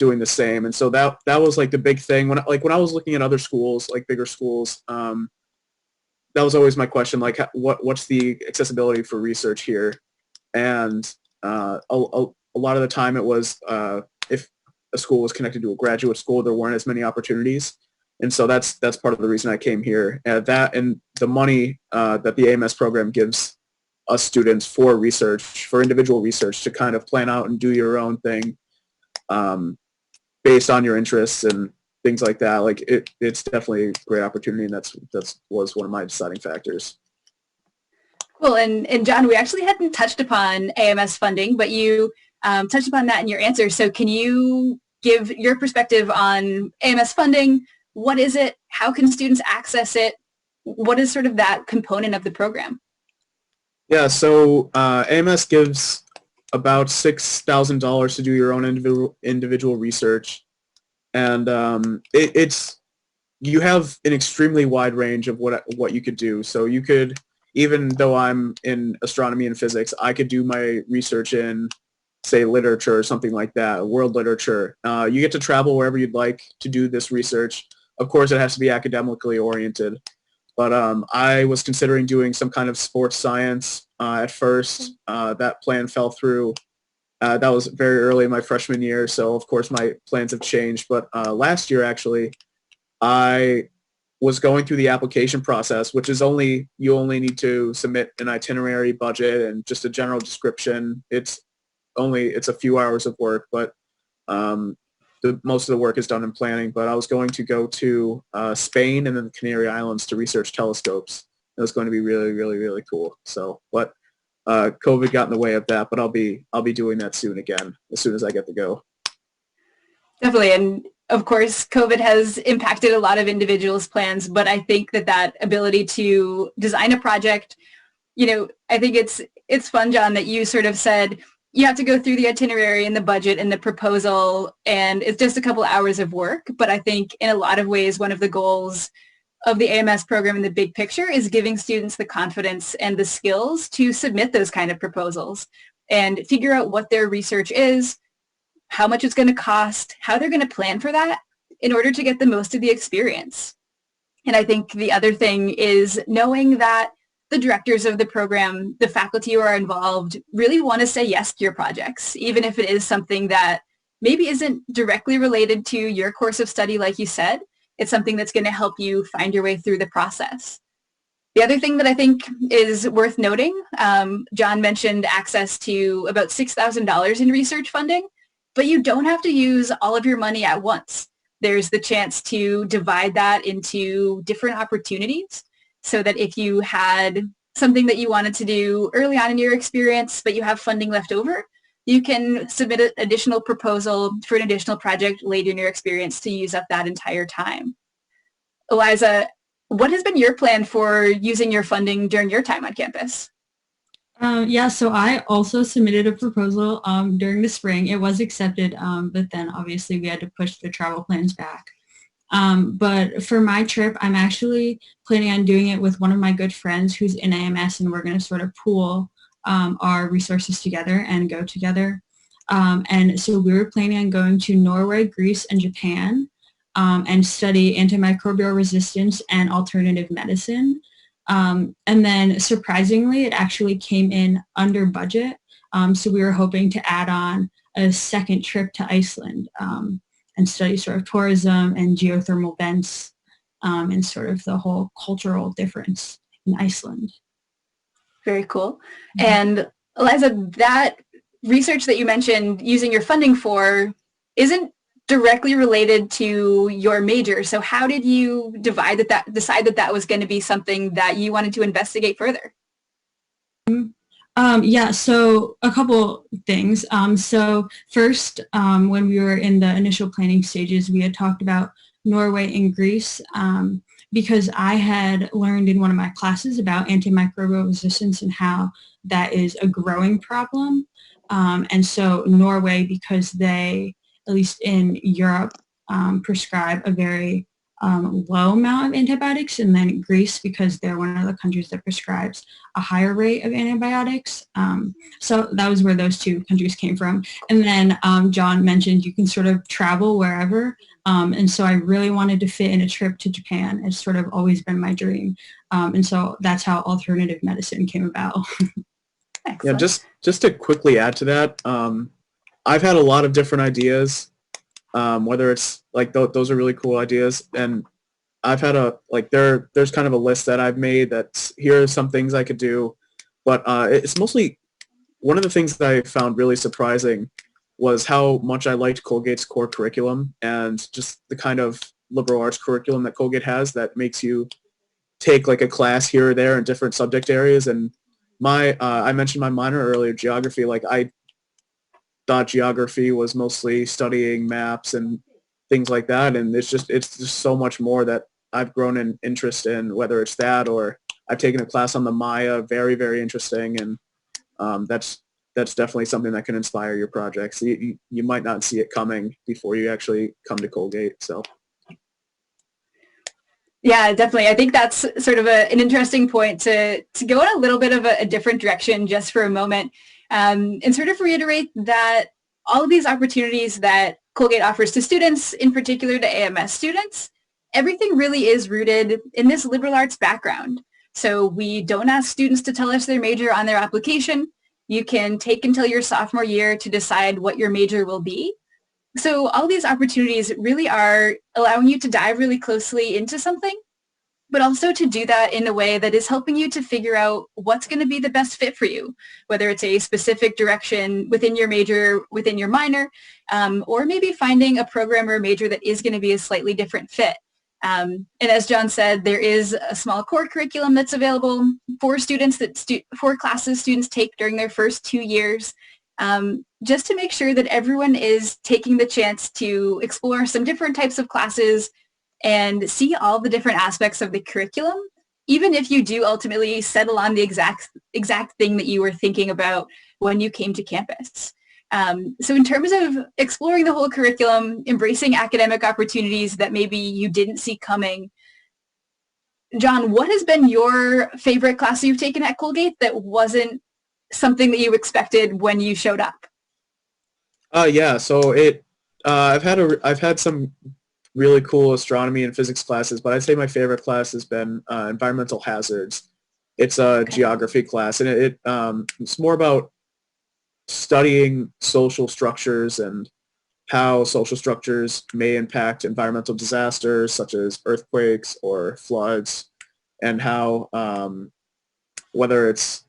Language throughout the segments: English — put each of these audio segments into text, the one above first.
doing the same. And so that was like the big thing when I was looking at other schools, like bigger schools. That was always my question, like what's the accessibility for research here? And a lot of the time it was if a school was connected to a graduate school, there weren't as many opportunities. And so that's part of the reason I came here. That and the money that the AMS program gives us students for research, for individual research, to kind of plan out and do your own thing based on your interests and things like that. Like it's definitely a great opportunity, and that's was one of my deciding factors. Cool. And John, we actually hadn't touched upon AMS funding, but you touched upon that in your answer. So can you give your perspective on AMS funding? What is it? How can students access it? What is sort of that component of the program? Yeah, so AMS gives about $6,000 to do your own individual research, and you have an extremely wide range of what you could do. So you could, even though I'm in astronomy and physics, I could do my research in, say, literature or something like that, world literature. You get to travel wherever you'd like to do this research. Of course, it has to be academically oriented. But I was considering doing some kind of sports science at first. That plan fell through. That was very early in my freshman year, so of course my plans have changed. But last year, actually, I was going through the application process, which is you only need to submit an itinerary, budget, and just a general description. It's a few hours of work, but most of the work is done in planning. But I was going to go to Spain and then the Canary Islands to research telescopes. It was going to be really, really, really cool. So, but COVID got in the way of that. But I'll be doing that soon again, as soon as I get to go. Definitely, and of course, COVID has impacted a lot of individuals' plans. But I think that ability to design a project, I think it's fun, John, that you sort of said you have to go through the itinerary and the budget and the proposal, and it's just a couple hours of work. But I think in a lot of ways, one of the goals of the AMS program in the big picture is giving students the confidence and the skills to submit those kind of proposals and figure out what their research is, how much it's going to cost, how they're going to plan for that in order to get the most of the experience. And I think the other thing is knowing that the directors of the program, the faculty who are involved, really want to say yes to your projects, even if it is something that maybe isn't directly related to your course of study, like you said. It's something that's going to help you find your way through the process. The other thing that I think is worth noting, John mentioned access to about $6,000 in research funding, but you don't have to use all of your money at once. There's the chance to divide that into different opportunities, so that if you had something that you wanted to do early on in your experience, but you have funding left over, you can submit an additional proposal for an additional project later in your experience to use up that entire time. Eliza, what has been your plan for using your funding during your time on campus? Yeah, so I also submitted a proposal during the spring. It was accepted, but then obviously we had to push the travel plans back. But for my trip, I'm actually planning on doing it with one of my good friends who's in AMS, and we're going to sort of pool our resources together and go together. And so we were planning on going to Norway, Greece, and Japan and study antimicrobial resistance and alternative medicine. And then surprisingly, it actually came in under budget. So we were hoping to add on a second trip to Iceland and study sort of tourism and geothermal vents and sort of the whole cultural difference in Iceland. Very cool. And Eliza, that research that you mentioned using your funding for isn't directly related to your major. So how did you decide that that was going to be something that you wanted to investigate further? Yeah, so a couple things. So first, when we were in the initial planning stages, we had talked about Norway and Greece because I had learned in one of my classes about antimicrobial resistance and how that is a growing problem. And so Norway, because they, at least in Europe, prescribe a very low amount of antibiotics, and then Greece because they're one of the countries that prescribes a higher rate of antibiotics. So that was where those two countries came from. And then John mentioned you can sort of travel wherever. And so I really wanted to fit in a trip to Japan. It's sort of always been my dream. And so that's how alternative medicine came about. Yeah, just to quickly add to that, I've had a lot of different ideas, whether it's like those are really cool ideas, and I've had there's kind of a list that I've made that's here are some things I could do, but it's mostly one of the things that I found really surprising was how much I liked Colgate's core curriculum and just the kind of liberal arts curriculum that Colgate has that makes you take like a class here or there in different subject areas. And I mentioned my minor earlier, geography. Like I thought geography was mostly studying maps and things like that, and it's just so much more that I've grown an interest in, whether it's that or I've taken a class on the Maya, very, very interesting, and that's definitely something that can inspire your projects. You might not see it coming before you actually come to Colgate. So. Yeah, definitely. I think that's sort of an interesting point to go in a little bit of a different direction just for a moment, and sort of reiterate that all of these opportunities that Colgate offers to students, in particular to AMS students, everything really is rooted in this liberal arts background. So we don't ask students to tell us their major on their application. You can take until your sophomore year to decide what your major will be. So all these opportunities really are allowing you to dive really closely into something, but also to do that in a way that is helping you to figure out what's going to be the best fit for you, whether it's a specific direction within your major, within your minor, or maybe finding a program or a major that is going to be a slightly different fit. And as John said, there is a small core curriculum that's available for students for classes students take during their first 2 years. Just to make sure that everyone is taking the chance to explore some different types of classes and see all the different aspects of the curriculum, even if you do ultimately settle on the exact thing that you were thinking about when you came to campus. So in terms of exploring the whole curriculum, embracing academic opportunities that maybe you didn't see coming, John, what has been your favorite class you've taken at Colgate that wasn't something that you expected when you showed up? Yeah, so I've had some really cool astronomy and physics classes, but I'd say my favorite class has been environmental hazards. It's a geography class, and it's more about studying social structures and how social structures may impact environmental disasters such as earthquakes or floods, and how whether it's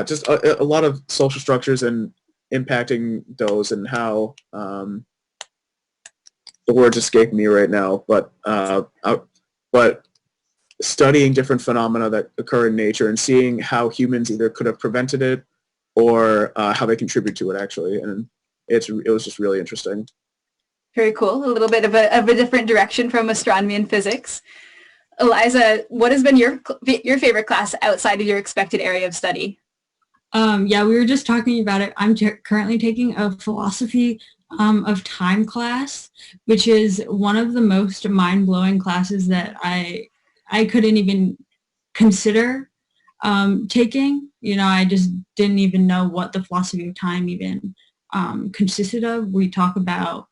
just a lot of social structures and impacting those, and how the words escape me right now, but studying different phenomena that occur in nature and seeing how humans either could have prevented it or how they contribute to it, actually. And it was just really interesting. Very cool. A little bit of a different direction from astronomy and physics. Eliza, what has been your favorite class outside of your expected area of study? Yeah, we were just talking about it. I'm currently taking a philosophy of time class, which is one of the most mind-blowing classes that I couldn't even consider taking. You know, I just didn't even know what the philosophy of time even consisted of. We talk about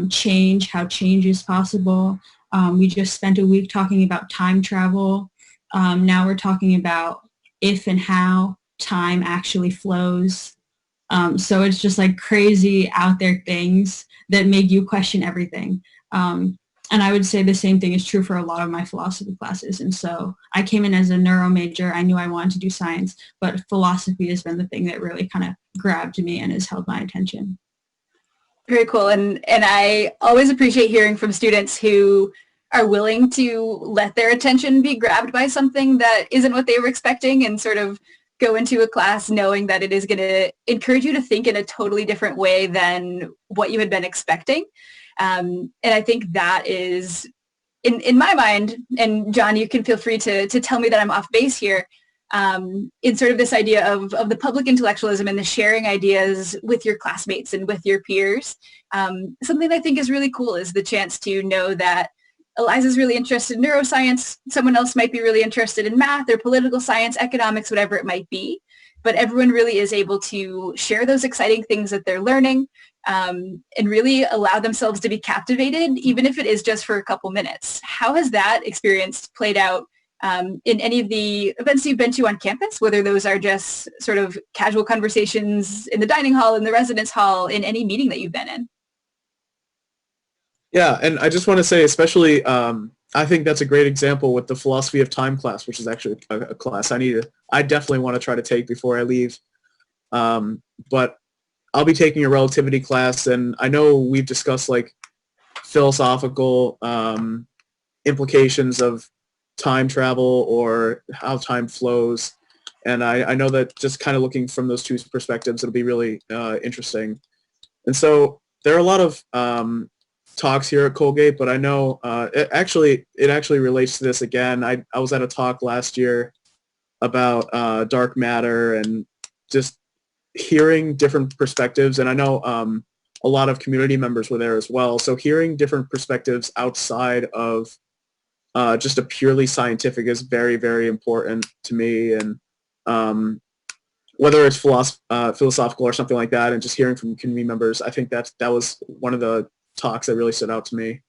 change, how change is possible. We just spent a week talking about time travel. Now we're talking about if and how time actually flows. So it's just like crazy out there things that make you question everything. And I would say the same thing is true for a lot of my philosophy classes. And so I came in as a neuro major. I knew I wanted to do science, but philosophy has been the thing that really kind of grabbed me and has held my attention. Very cool. And I always appreciate hearing from students who are willing to let their attention be grabbed by something that isn't what they were expecting and sort of go into a class knowing that it is going to encourage you to think in a totally different way than what you had been expecting. And I think that is, in my mind, and John, you can feel free to tell me that I'm off base here, in sort of this idea of the public intellectualism and the sharing ideas with your classmates and with your peers. Something I think is really cool is the chance to know that Eliza's really interested in neuroscience. Someone else might be really interested in math or political science, economics, whatever it might be. But everyone really is able to share those exciting things that they're learning, and really allow themselves to be captivated, even if it is just for a couple minutes. How has that experience played out in any of the events you've been to on campus, whether those are just sort of casual conversations in the dining hall, in the residence hall, in any meeting that you've been in? Yeah, and I just want to say, especially, I think that's a great example with the philosophy of time class, which is actually a class I definitely want to try to take before I leave. But I'll be taking a relativity class, and I know we've discussed like philosophical implications of time travel or how time flows. And I know that just kind of looking from those two perspectives, it'll be really interesting. And so there are a lot of talks here at Colgate, but I know it actually relates to this again. I was at a talk last year about dark matter and just hearing different perspectives. And I know a lot of community members were there as well. So hearing different perspectives outside of just a purely scientific is very, very important to me. And whether it's philosophical or something like that, and just hearing from community members, I think that was one of the talks that really stood out to me.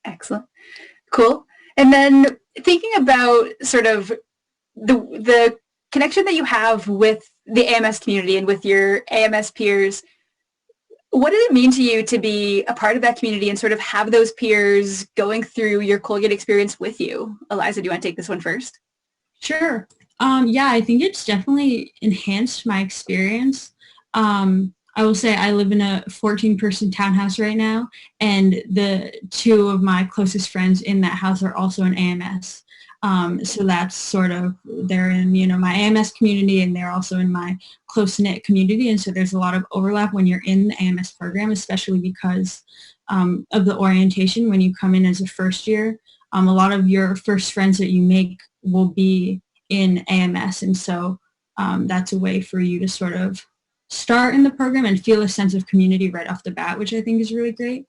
Excellent. Cool. And then thinking about sort of the connection that you have with the AMS community and with your AMS peers, what did it mean to you to be a part of that community and sort of have those peers going through your Colgate experience with you? Eliza, do you want to take this one first? Sure. Yeah, I think it's definitely enhanced my experience. I will say I live in a 14-person townhouse right now, and the two of my closest friends in that house are also in AMS. So that's sort of, they're in, my AMS community, and they're also in my close-knit community. And so there's a lot of overlap when you're in the AMS program, especially because of the orientation. When you come in as a first year, a lot of your first friends that you make will be in AMS. And so that's a way for you to sort of start in the program and feel a sense of community right off the bat, which I think is really great.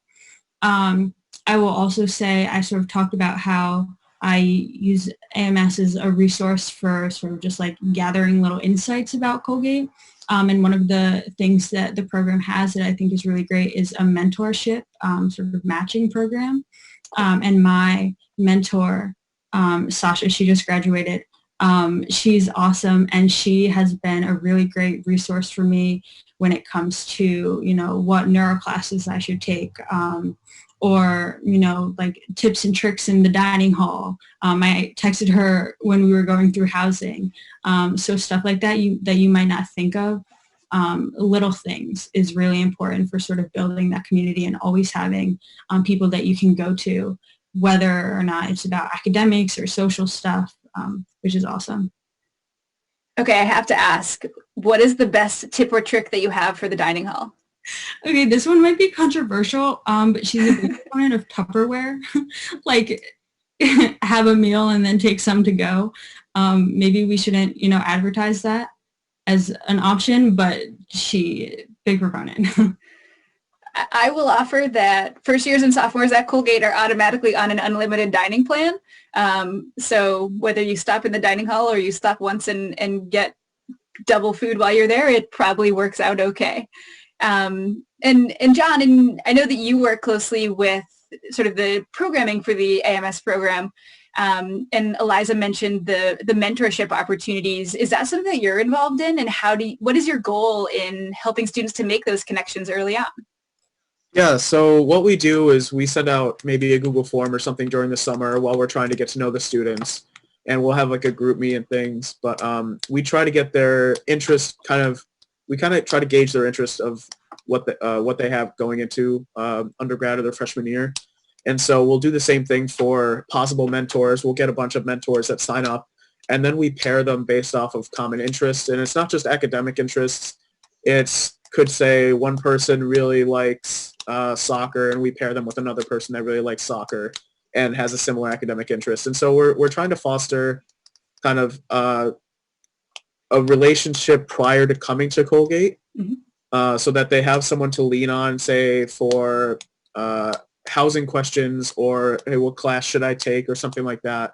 I will also say I sort of talked about how I use AMS as a resource for sort of just like gathering little insights about Colgate. And one of the things that the program has that I think is really great is a mentorship sort of matching program. And my mentor, Sasha, she just graduated. She's awesome, and she has been a really great resource for me when it comes to, what neuro classes I should take, or, like tips and tricks in the dining hall. I texted her when we were going through housing. So stuff like that you might not think of. Little things is really important for sort of building that community and always having people that you can go to, whether or not it's about academics or social stuff. Which is awesome. Okay, I have to ask, what is the best tip or trick that you have for the dining hall? Okay, this one might be controversial, but she's a big proponent of Tupperware. Like, have a meal and then take some to go. Maybe we shouldn't, advertise that as an option, but big proponent. I will offer that first years and sophomores at Colgate are automatically on an unlimited dining plan. So whether you stop in the dining hall or you stop once and get double food while you're there, it probably works out okay. And John, and I know that you work closely with sort of the programming for the AMS program. And Eliza mentioned the mentorship opportunities. Is that something that you're involved in? And what is your goal in helping students to make those connections early on? Yeah, so what we do is we send out maybe a Google form or something during the summer while we're trying to get to know the students, and we'll have like a group meet and things, but we try to get their interest we kind of try to gauge their interest of what they have going into undergrad or their freshman year. And so we'll do the same thing for possible mentors. We'll get a bunch of mentors that sign up, and then we pair them based off of common interests. And it's not just academic interests. Could say one person really likes soccer, and we pair them with another person that really likes soccer and has a similar academic interest. And so we're trying to foster kind of a relationship prior to coming to Colgate, so that they have someone to lean on, say for housing questions, or hey, what class should I take, or something like that.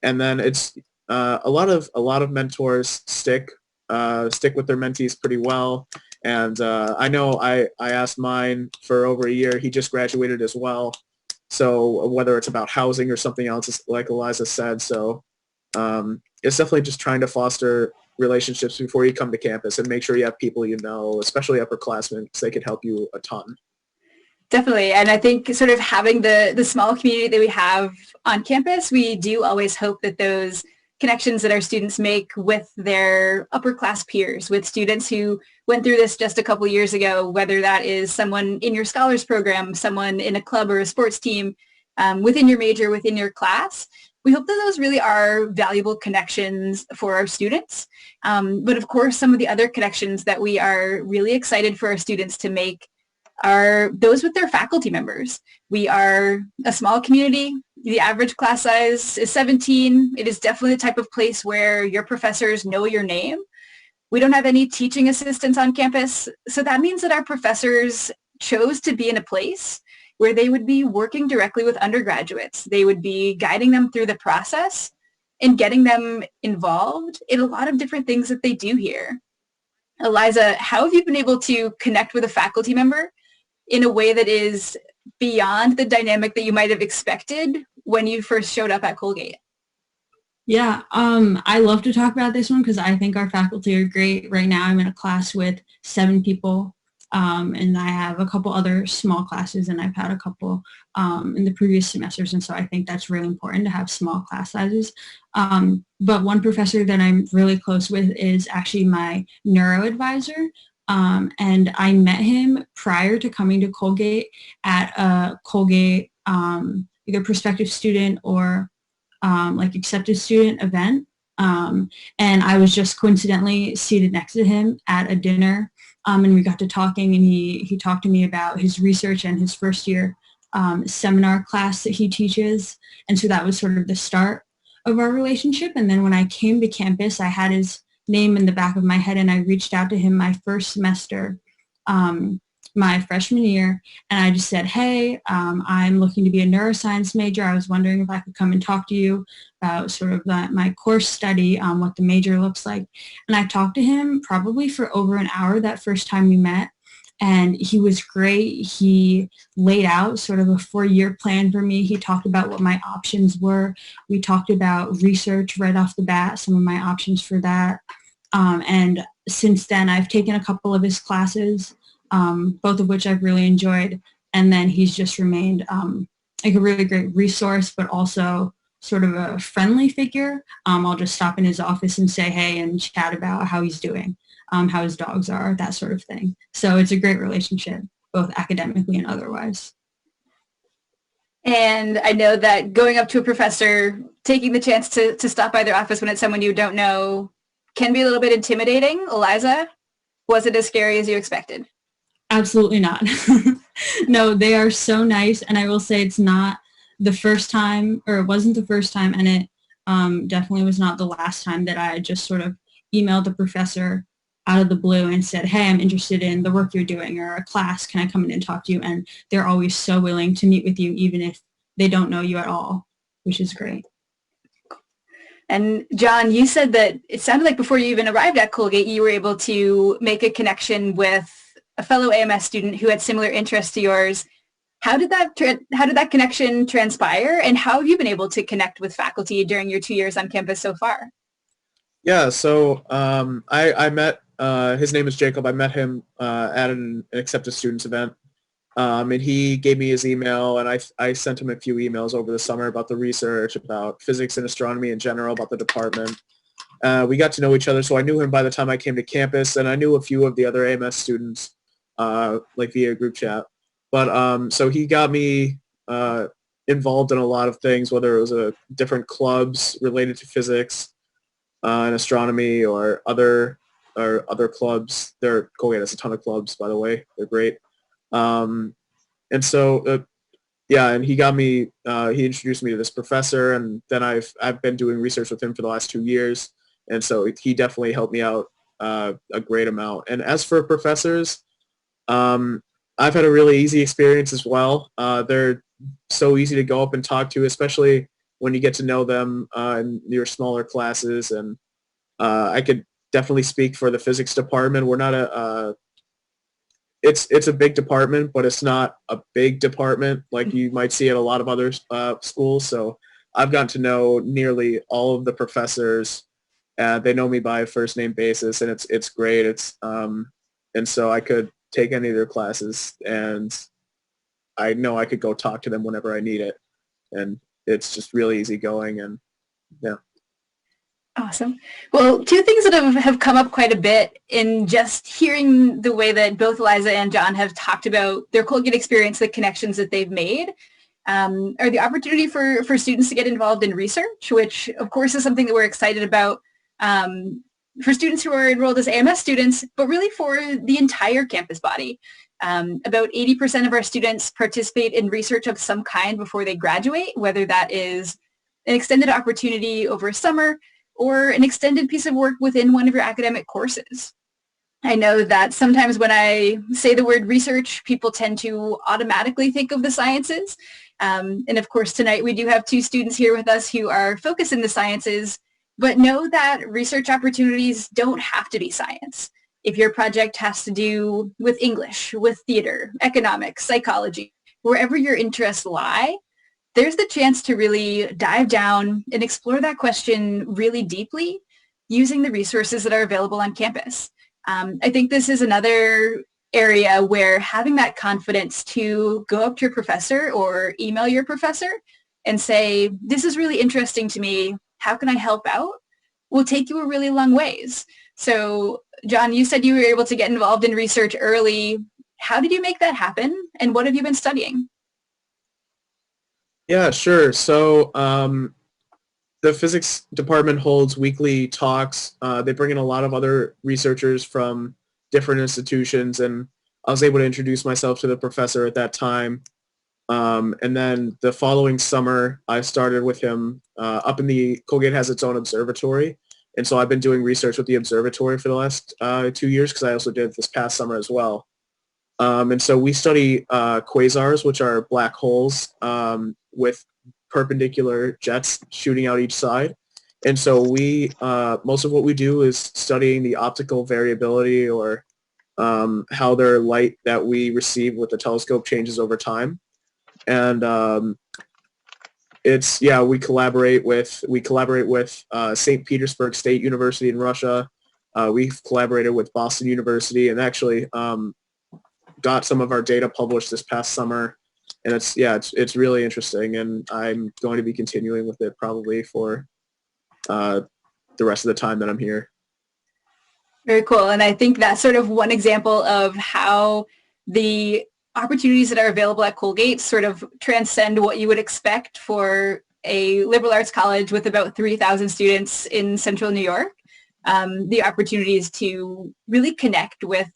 And then it's a lot of mentors stick with their mentees pretty well. And I know I asked mine for over a year. He just graduated as well. So whether it's about housing or something else, like Eliza said, so it's definitely just trying to foster relationships before you come to campus and make sure you have people you know, especially upperclassmen, because they could help you a ton. Definitely. And I think sort of having the small community that we have on campus, we do always hope that those connections that our students make with their upper class peers, with students who went through this just a couple years ago, whether that is someone in your scholars program, someone in a club or a sports team, within your major, within your class, we hope that those really are valuable connections for our students. But of course, some of the other connections that we are really excited for our students to make are those with their faculty members. We are a small community. The average class size is 17. It is definitely the type of place where your professors know your name. We don't have any teaching assistants on campus, so that means that our professors chose to be in a place where they would be working directly with undergraduates. They would be guiding them through the process and getting them involved in a lot of different things that they do here. Eliza, how have you been able to connect with a faculty member in a way that is beyond the dynamic that you might have expected when you first showed up at Colgate? Yeah, I love to talk about this one because I think our faculty are great. Right now I'm in a class with 7 people, and I have a couple other small classes, and I've had a couple in the previous semesters, and so I think that's really important to have small class sizes. But one professor that I'm really close with is actually my neuro advisor. And I met him prior to coming to Colgate at a Colgate either prospective student or like accepted student event. And I was just coincidentally seated next to him at a dinner, and we got to talking, and he talked to me about his research and his first year seminar class that he teaches. And so that was sort of the start of our relationship. And then when I came to campus, I had his name in the back of my head, and I reached out to him my first semester, my freshman year, and I just said, hey, I'm looking to be a neuroscience major. I was wondering if I could come and talk to you about sort of my course study, what the major looks like. And I talked to him probably for over an hour that first time we met, and he was great. He laid out sort of a 4-year plan for me. He talked about what my options were. We talked about research right off the bat, some of my options for that. And since then, I've taken a couple of his classes, both of which I've really enjoyed. And then he's just remained like a really great resource, but also sort of a friendly figure. I'll just stop in his office and say hey and chat about how he's doing, how his dogs are, that sort of thing. So it's a great relationship, both academically and otherwise. And I know that going up to a professor, taking the chance to stop by their office when it's someone you don't know can be a little bit intimidating. Eliza, was it as scary as you expected? Absolutely not. No, they are so nice. And I will say it's not the first time, or it wasn't the first time, and it definitely was not the last time that I just sort of emailed the professor out of the blue and said, hey, I'm interested in the work you're doing or a class. Can I come in and talk to you? And they're always so willing to meet with you, even if they don't know you at all, which is great. And John, you said that it sounded like before you even arrived at Colgate, you were able to make a connection with a fellow AMS student who had similar interests to yours. How did that connection transpire, and how have you been able to connect with faculty during your 2 years on campus so far? Yeah, so I met, his name is Jacob. I met him at an accepted students event, and he gave me his email, and I sent him a few emails over the summer about the research, about physics and astronomy in general, about the department. We got to know each other, so I knew him by the time I came to campus, and I knew a few of the other AMS students, like via group chat. But so he got me involved in a lot of things, whether it was different clubs related to physics and astronomy, or other clubs. Colgate has a ton of clubs, by the way. They're great. And so yeah, and he got me. He introduced me to this professor, and then I've been doing research with him for the last 2 years, and so he definitely helped me out a great amount. And as for professors, um, I've had a really easy experience as well. They're so easy to go up and talk to, especially when you get to know them in your smaller classes. And I could definitely speak for the physics department. We're not it's a big department, but it's not a big department like you might see at a lot of other schools. So I've gotten to know nearly all of the professors. They know me by a first name basis, and it's great. And so I could take any of their classes, and I know I could go talk to them whenever I need it, and it's just really easy going. And yeah. Awesome. Well, two things that have come up quite a bit in just hearing the way that both Eliza and John have talked about their Colgate experience, the connections that they've made, are the opportunity for students to get involved in research, which of course is something that we're excited about for students who are enrolled as AMS students, but really for the entire campus body. About 80% of our students participate in research of some kind before they graduate, whether that is an extended opportunity over summer or an extended piece of work within one of your academic courses. I know that sometimes when I say the word research, people tend to automatically think of the sciences. And of course, tonight we do have two students here with us who are focused in the sciences, but know that research opportunities don't have to be science. If your project has to do with English, with theater, economics, psychology, wherever your interests lie, there's the chance to really dive down and explore that question really deeply using the resources that are available on campus. I think this is another area where having that confidence to go up to your professor or email your professor and say, this is really interesting to me, how can I help out, will take you a really long ways. So John, you said you were able to get involved in research early. How did you make that happen, and what have you been studying? Yeah, sure. So the physics department holds weekly talks. They bring in a lot of other researchers from different institutions, and I was able to introduce myself to the professor at that time. And then the following summer, I started with him up in the Colgate has its own observatory. And so I've been doing research with the observatory for the last 2 years because I also did this past summer as well. And so we study quasars, which are black holes with perpendicular jets shooting out each side. And so we most of what we do is studying the optical variability, or how their light that we receive with the telescope changes over time. And we collaborate with St. Petersburg State University in Russia. We've collaborated with Boston University, and actually got some of our data published this past summer, and it's really interesting, and I'm going to be continuing with it probably for the rest of the time that I'm here. Very cool. And I think that's sort of one example of how the opportunities that are available at Colgate sort of transcend what you would expect for a liberal arts college with about 3,000 students in central New York. The opportunities to really connect with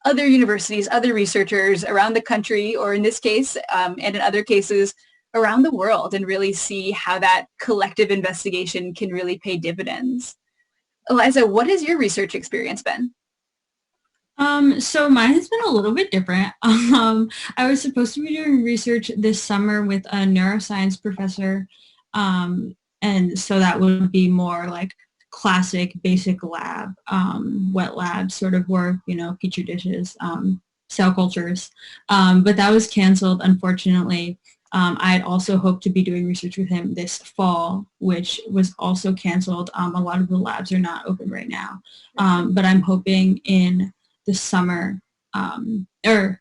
other universities, other researchers around the country, or in this case, and in other cases, around the world, and really see how that collective investigation can really pay dividends. Eliza, what has your research experience been? So mine has been a little bit different. I was supposed to be doing research this summer with a neuroscience professor, and so that would be more like classic basic lab, wet lab sort of work, petri dishes, cell cultures. But that was canceled, unfortunately. I had also hoped to be doing research with him this fall, which was also canceled. A lot of the labs are not open right now. But I'm hoping in the summer, the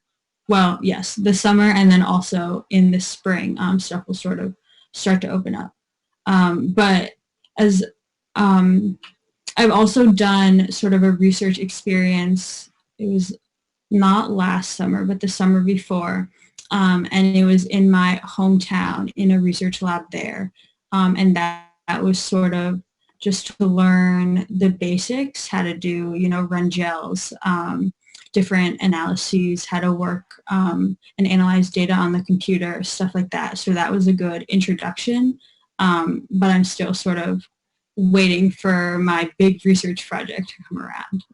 summer, and then also in the spring, stuff will sort of start to open up. But as I've also done sort of a research experience. It was not last summer, but the summer before. And it was in my hometown in a research lab there. And that was sort of just to learn the basics, how to do, run gels, different analyses, how to work and analyze data on the computer, stuff like that. So that was a good introduction, but I'm still sort of waiting for my big research project to come around.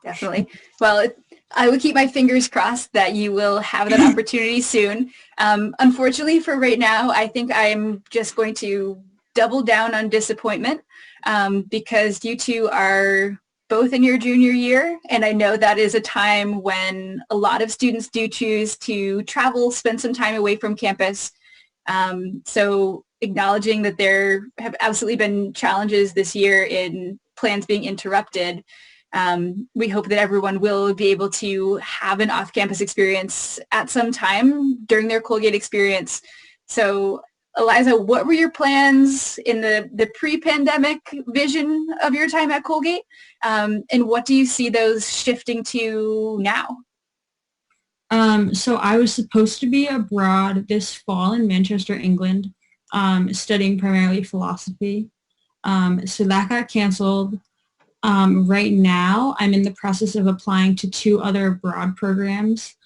Definitely. Well, I will keep my fingers crossed that you will have that opportunity soon. Unfortunately for right now, I think I'm just going to double down on disappointment because you two are both in your junior year, and I know that is a time when a lot of students do choose to travel, spend some time away from campus. So acknowledging that there have absolutely been challenges this year in plans being interrupted, we hope that everyone will be able to have an off-campus experience at some time during their Colgate experience. So Eliza, what were your plans in the pre-pandemic vision of your time at Colgate? And what do you see those shifting to now? So I was supposed to be abroad this fall in Manchester, England, studying primarily philosophy. So that got canceled. Right now, I'm in the process of applying to 2 other abroad programs.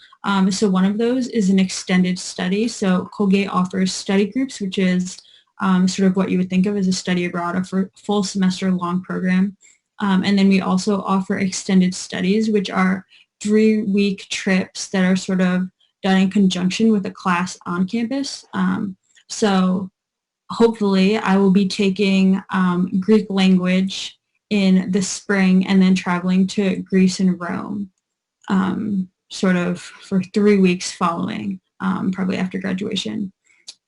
So one of those is an extended study. So Colgate offers study groups, which is sort of what you would think of as a study abroad, a full semester long program. And then we also offer extended studies, which are 3-week trips that are sort of done in conjunction with a class on campus. So hopefully I will be taking Greek language in the spring and then traveling to Greece and Rome sort of for 3 weeks following, probably after graduation.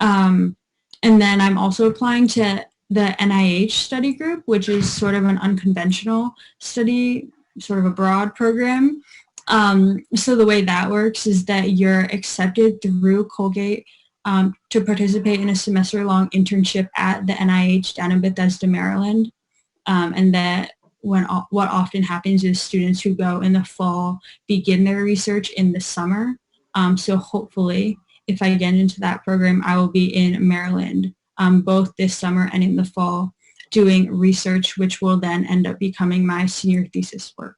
And then I'm also applying to the NIH study group, which is sort of an unconventional study, sort of a broad program. So the way that works is that you're accepted through Colgate to participate in a semester-long internship at the NIH down in Bethesda, Maryland. And that what often happens is students who go in the fall begin their research in the summer. So hopefully, if I get into that program, I will be in Maryland both this summer and in the fall doing research, which will then end up becoming my senior thesis work.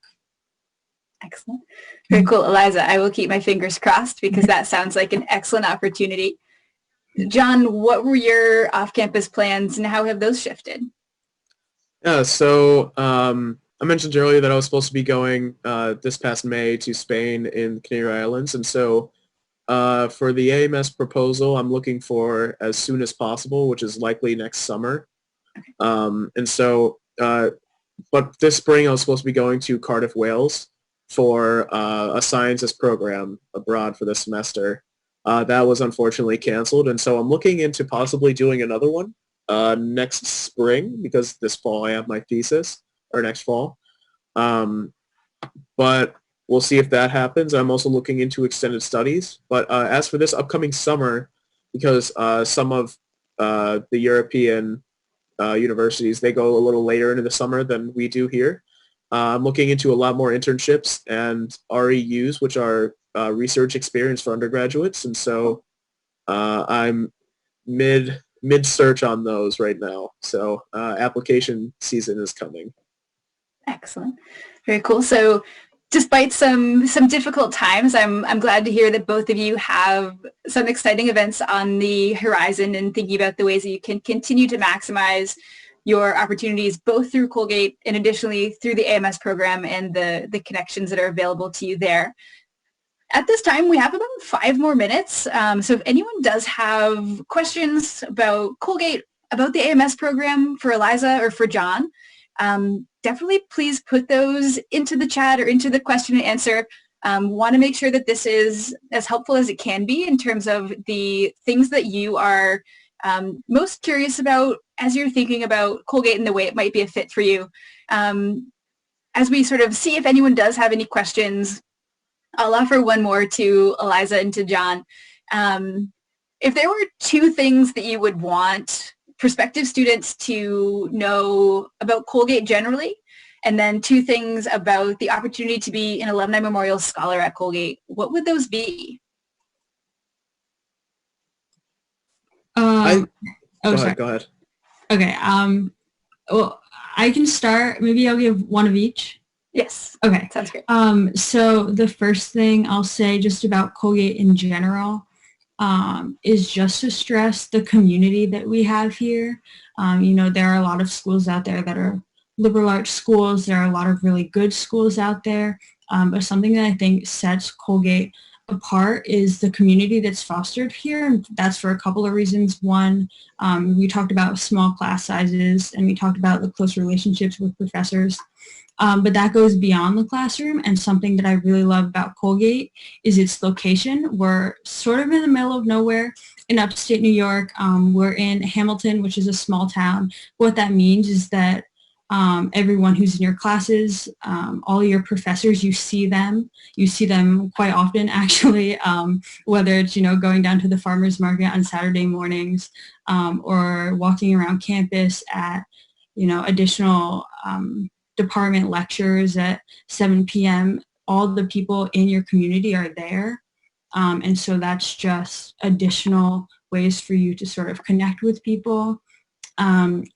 Excellent. Very cool. Eliza, I will keep my fingers crossed because that sounds like an excellent opportunity. John, what were your off-campus plans and how have those shifted? Yeah, so I mentioned earlier that I was supposed to be going this past May to Spain in the Canary Islands. And so for the AMS proposal, I'm looking for as soon as possible, which is likely next summer. And so, but this spring I was supposed to be going to Cardiff, Wales for a sciences program abroad for this semester. That was unfortunately canceled. And so I'm looking into possibly doing another one next spring because this fall I have my thesis, or next fall. But we'll see if that happens. I'm also looking into extended studies. But as for this upcoming summer, because some of the European universities, they go a little later into the summer than we do here. I'm looking into a lot more internships and REUs, which are research experience for undergraduates. And so I'm mid-search on those right now. So application season is coming. Excellent. Very cool. So despite some difficult times, I'm glad to hear that both of you have some exciting events on the horizon and thinking about the ways that you can continue to maximize your opportunities both through Colgate and additionally through the AMS program and the connections that are available to you there. At this time, we have about 5 more minutes. So if anyone does have questions about Colgate, about the AMS program for Eliza or for John, definitely please put those into the chat or into the question and answer. Want to make sure that this is as helpful as it can be in terms of the things that you are most curious about as you're thinking about Colgate and the way it might be a fit for you. As we sort of see if anyone does have any questions, I'll offer one more to Eliza and to John. If there were 2 things that you would want prospective students to know about Colgate generally, and then 2 things about the opportunity to be an Alumni Memorial Scholar at Colgate, what would those be? Go ahead. Okay. Well, I can start. Maybe I'll give one of each. Yes. Okay. Sounds great. So the first thing I'll say just about Colgate in general is just to stress the community that we have here. There are a lot of schools out there that are liberal arts schools. There are a lot of really good schools out there. But something that I think sets Colgate apart is the community that's fostered here. And that's for a couple of reasons. One, we talked about small class sizes, and we talked about the close relationships with professors. But that goes beyond the classroom, and something that I really love about Colgate is its location. We're sort of in the middle of nowhere in upstate New York. We're in Hamilton, which is a small town. What that means is that everyone who's in your classes, all your professors, you see them quite often actually, whether it's, going down to the farmer's market on Saturday mornings, or walking around campus at, additional department lectures at 7 p.m. All the people in your community are there. And so that's just additional ways for you to sort of connect with people.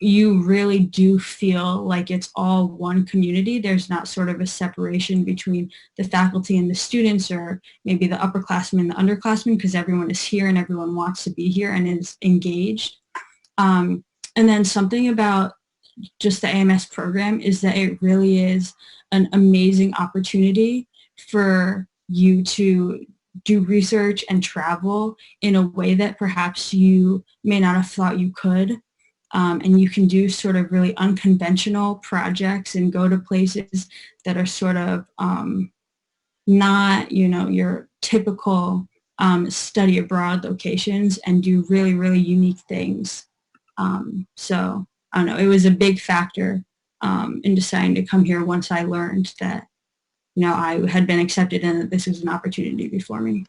You really do feel like it's all one community. There's not sort of a separation between the faculty and the students, or maybe the upperclassmen and the underclassmen, because everyone is here and everyone wants to be here and is engaged. And then something about just the AMS program is that it really is an amazing opportunity for you to do research and travel in a way that perhaps you may not have thought you could. And you can do sort of really unconventional projects and go to places that are sort of not, your typical study abroad locations, and do really, really unique things. So I don't know, it was a big factor in deciding to come here once I learned that, I had been accepted and that this was an opportunity before me.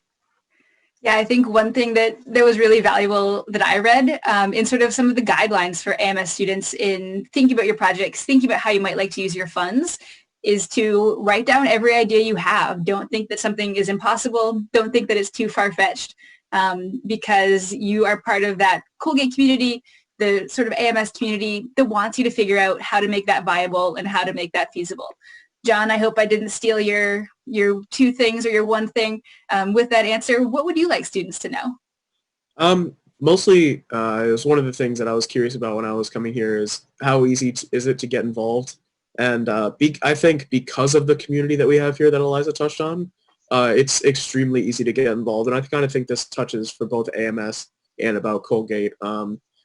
Yeah, I think one thing that was really valuable that I read in sort of some of the guidelines for AMS students in thinking about your projects, thinking about how you might like to use your funds, is to write down every idea you have. Don't think that something is impossible. Don't think that it's too far-fetched, because you are part of that Colgate community, the sort of AMS community that wants you to figure out how to make that viable and how to make that feasible. John, I hope I didn't steal your two things or your one thing with that answer. What would you like students to know? Mostly, it was one of the things that I was curious about when I was coming here is how easy is it to get involved? And I think because of the community that we have here that Eliza touched on, it's extremely easy to get involved. And I kind of think this touches for both AMS and about Colgate.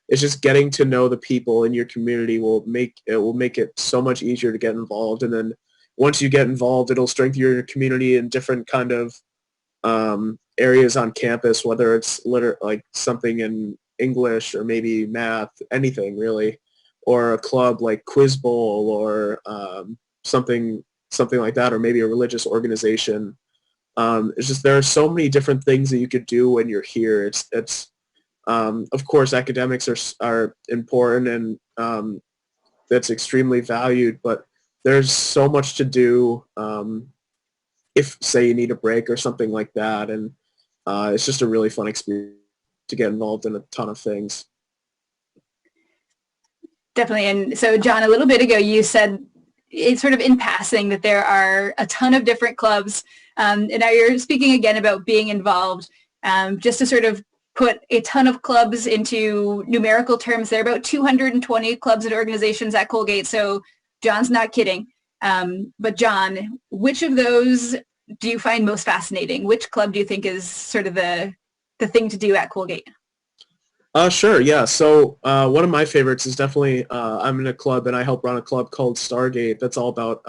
It's just getting to know the people in your community will make it so much easier to get involved. And then once you get involved, it'll strengthen your community in different kind of areas on campus, whether it's like something in English or maybe math, anything really, or a club like Quiz Bowl or something like that, or maybe a religious organization. It's just there are so many different things that you could do when you're here. It's of course academics are important and that's extremely valued, but there's so much to do if, say, you need a break or something like that. And it's just a really fun experience to get involved in a ton of things. Definitely. And so, John, a little bit ago, you said it's sort of in passing that there are a ton of different clubs. And now you're speaking again about being involved. Just to sort of put a ton of clubs into numerical terms, there are about 220 clubs and organizations at Colgate. So John's not kidding. But John, which of those do you find most fascinating? Which club do you think is sort of the thing to do at Colgate? Sure, yeah. So one of my favorites is definitely, I'm in a club and I help run a club called Stargate that's all about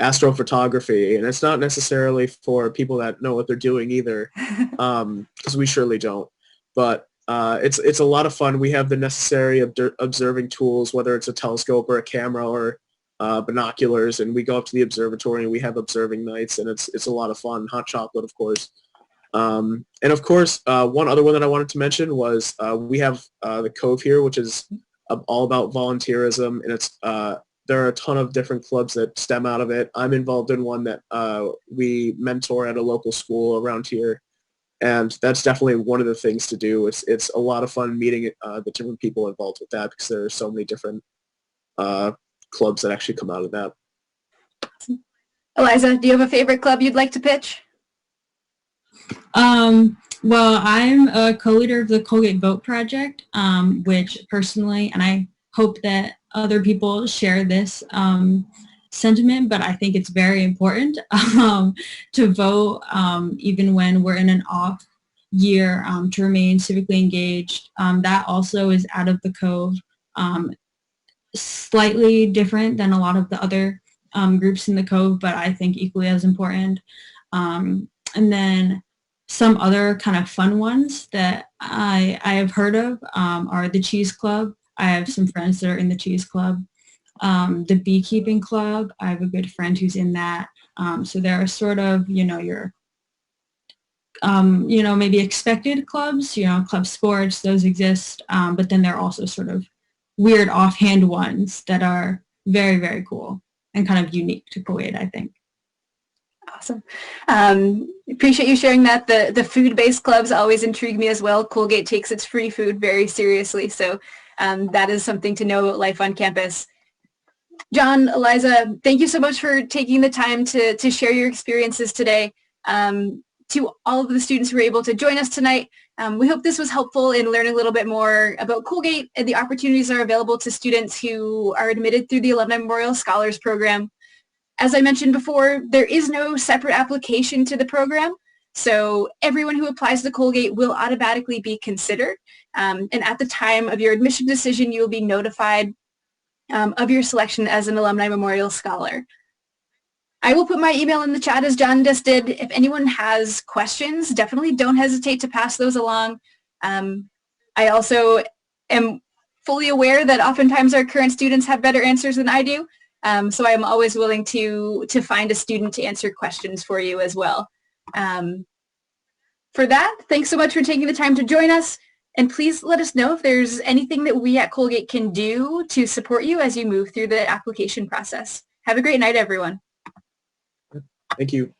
astrophotography. And it's not necessarily for people that know what they're doing either, because we surely don't. But it's a lot of fun. We have the necessary observing tools, whether it's a telescope or a camera or binoculars, and we go up to the observatory and we have observing nights, and it's a lot of fun. Hot chocolate, of course. And of course, one other one that I wanted to mention was we have the Cove here, which is all about volunteerism, and it's there are a ton of different clubs that stem out of it. I'm involved in one that we mentor at a local school around here, and that's definitely one of the things to do. It's a lot of fun meeting the different people involved with that, because there are so many different clubs that actually come out of that. Eliza, do you have a favorite club you'd like to pitch? Well, I'm a co-leader of the Colgate Boat Project, which personally, and I hope that other people share this sentiment, but I think it's very important to vote even when we're in an off year to remain civically engaged. That also is out of the code, slightly different than a lot of the other groups in the code, but I think equally as important. And then some other kind of fun ones that I have heard of are the Cheese Club. I have some friends that are in the Cheese Club. The Beekeeping Club, I have a good friend who's in that. So there are sort of, your, maybe expected clubs, club sports, those exist. But then there are also sort of weird offhand ones that are very, very cool and kind of unique to Kuwait, I think. Awesome. Appreciate you sharing that. The food-based clubs always intrigue me as well. Colgate takes its free food very seriously, so that is something to know about life on campus. John, Eliza, thank you so much for taking the time to share your experiences today. To all of the students who were able to join us tonight, we hope this was helpful in learning a little bit more about Colgate and the opportunities that are available to students who are admitted through the Alumni Memorial Scholars Program. As I mentioned before, there is no separate application to the program, so everyone who applies to Colgate will automatically be considered. And at the time of your admission decision, you will be notified of your selection as an Alumni Memorial Scholar. I will put my email in the chat as John just did. If anyone has questions, definitely don't hesitate to pass those along. I also am fully aware that oftentimes our current students have better answers than I do. So I'm always willing to find a student to answer questions for you as well. For that, thanks so much for taking the time to join us. And please let us know if there's anything that we at Colgate can do to support you as you move through the application process. Have a great night, everyone. Thank you.